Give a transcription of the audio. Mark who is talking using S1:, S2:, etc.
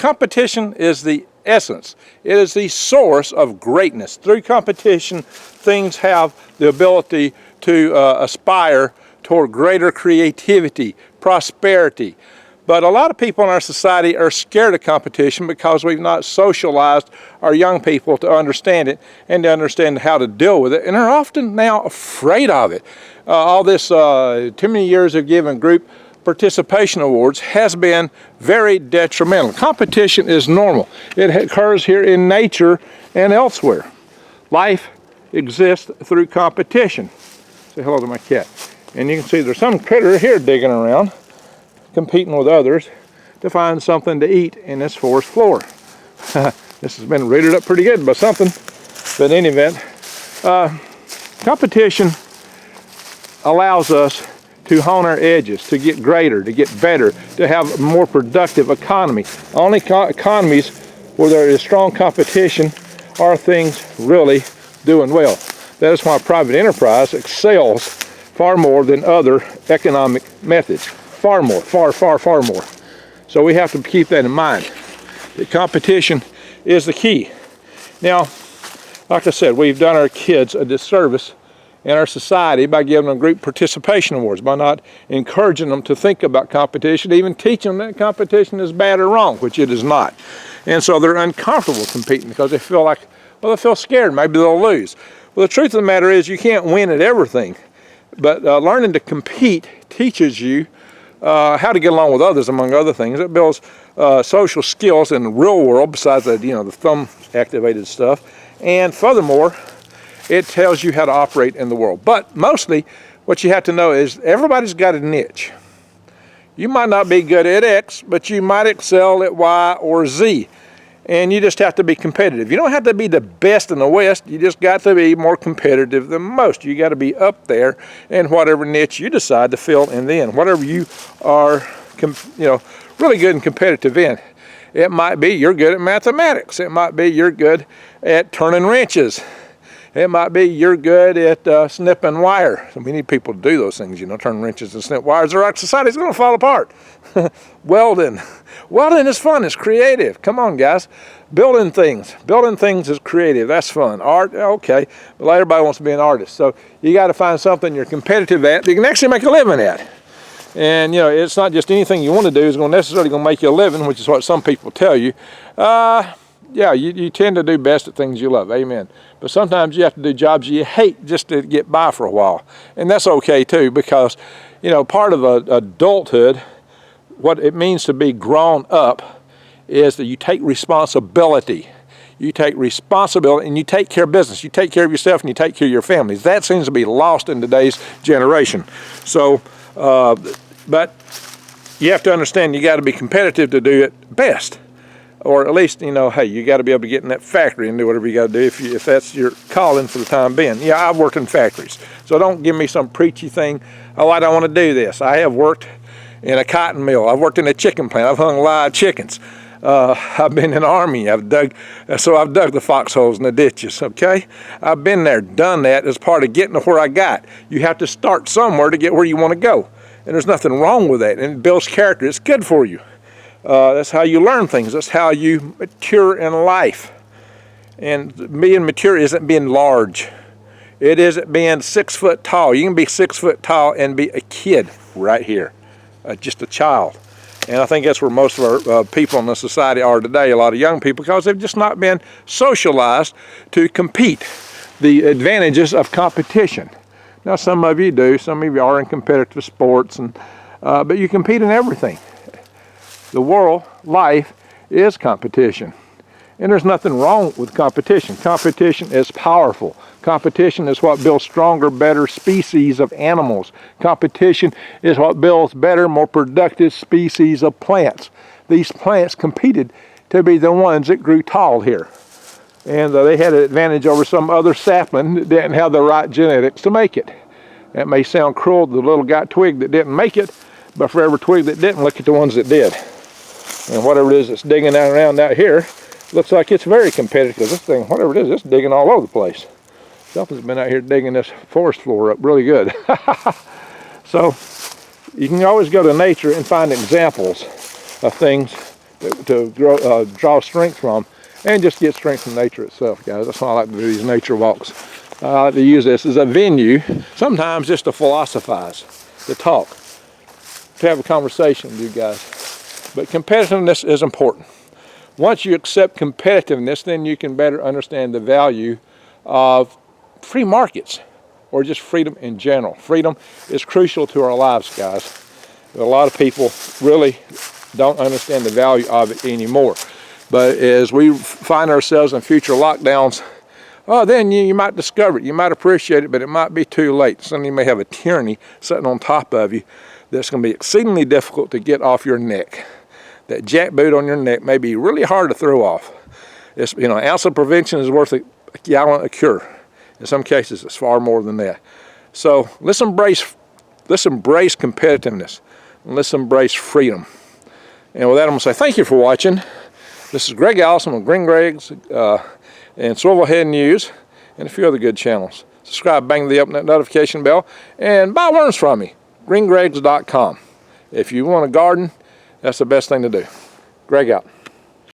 S1: competition is the essence. It is the source of greatness. Through competition, things have the ability to aspire toward greater creativity, prosperity. But a lot of people in our society are scared of competition because we've not socialized our young people to understand it and to understand how to deal with it, and are often now afraid of it. All this, too many years of giving group participation awards has been very detrimental. Competition is normal. It occurs here in nature and elsewhere. Life exists through competition. Say hello to my cat. And you can see there's some critter here digging around, competing with others to find something to eat in this forest floor. This has been rooted up pretty good by something. But in any event, competition allows us to hone our edges, to get greater, to get better, to have a more productive economy. Only economies where there is strong competition are things really doing well. That is why private enterprise excels far more than other economic methods. Far more, far more. So we have to keep that in mind. The competition is the key. Now, like I said, we've done our kids a disservice in our society by giving them group participation awards, by not encouraging them to think about competition, even teaching them that competition is bad or wrong, which it is not. And so they're uncomfortable competing because they feel like, well, they feel scared, maybe they'll lose. Well, the truth of the matter is you can't win at everything, but learning to compete teaches you how to get along with others, among other things. It builds social skills in the real world, besides the, the thumb-activated stuff. And furthermore, it tells you how to operate in the world. But mostly, what you have to know is everybody's got a niche. You might not be good at X, but you might excel at Y or Z. And you just have to be competitive. You don't have to be the best in the West. You just got to be more competitive than most. You got to be up there in whatever niche you decide to fill in the end. Whatever you are, really good and competitive in. It might be you're good at mathematics. It might be you're good at turning wrenches. It might be you're good at snipping wire. So we need people to do those things, turn wrenches and snip wires, or our society's going to fall apart. Welding. Welding is fun. It's creative. Come on, guys. Building things. Building things is creative. That's fun. Art, okay. But everybody wants to be an artist. So you got to find something you're competitive at that you can actually make a living at. And, it's not just anything you want to do is necessarily going to make you a living, which is what some people tell you. Yeah, you tend to do best at things you love. Amen. But sometimes you have to do jobs you hate just to get by for a while. And that's okay, too, because, part of adulthood, what it means to be grown up is that you take responsibility. You take responsibility and you take care of business. You take care of yourself and you take care of your families. That seems to be lost in today's generation. So, but you have to understand you got to be competitive to do it best. Or at least, hey, you got to be able to get in that factory and do whatever you got to do if that's your calling for the time being. Yeah, I've worked in factories. So don't give me some preachy thing, oh, I don't want to do this. I have worked in a cotton mill. I've worked in a chicken plant. I've hung live chickens. I've been in the Army. I've dug the foxholes and the ditches, okay? I've been there, done that as part of getting to where I got. You have to start somewhere to get where you want to go. And there's nothing wrong with that. And it builds character. It's good for you. That's how you learn things. That's how you mature in life. And being mature isn't being large. It isn't being 6 foot tall. You can be 6 foot tall and be a kid right here, just a child. And I think that's where most of our people in the society are today, a lot of young people, because they've just not been socialized to compete. The advantages of competition. Now, some of you do. Some of you are in competitive sports, but you compete in everything. The world, life, is competition. And there's nothing wrong with competition. Competition is powerful. Competition is what builds stronger, better species of animals. Competition is what builds better, more productive species of plants. These plants competed to be the ones that grew tall here. And they had an advantage over some other sapling that didn't have the right genetics to make it. That may sound cruel to the little twig that didn't make it, but for every twig that didn't, look at the ones that did. And whatever it is that's digging around out here, looks like it's very competitive, because this thing, whatever it is, it's digging all over the place. Something's been out here digging this forest floor up really good. So you can always go to nature and find examples of things to grow, draw strength from, and just get strength from nature itself, guys. That's why I like to do these nature walks. I like to use this as a venue, sometimes just to philosophize, to talk, to have a conversation with you guys. But competitiveness is important. Once you accept competitiveness, then you can better understand the value of free markets, or just freedom in general. Freedom is crucial to our lives, guys. A lot of people really don't understand the value of it anymore. But as we find ourselves in future lockdowns, then you might discover it, you might appreciate it, but it might be too late. Suddenly you may have a tyranny sitting on top of you that's going to be exceedingly difficult to get off your neck. That jackboot on your neck may be really hard to throw off. It's, an ounce of prevention is worth a gallon of cure. In some cases, it's far more than that. So let's embrace competitiveness, and let's embrace freedom. And with that, I'm going to say thank you for watching. This is Greg Allison with Green Greg's and Swivel Head News, and a few other good channels. Subscribe, bang the up notification bell, and buy worms from me, greengregs.com. If you want a garden, that's the best thing to do. Greg out.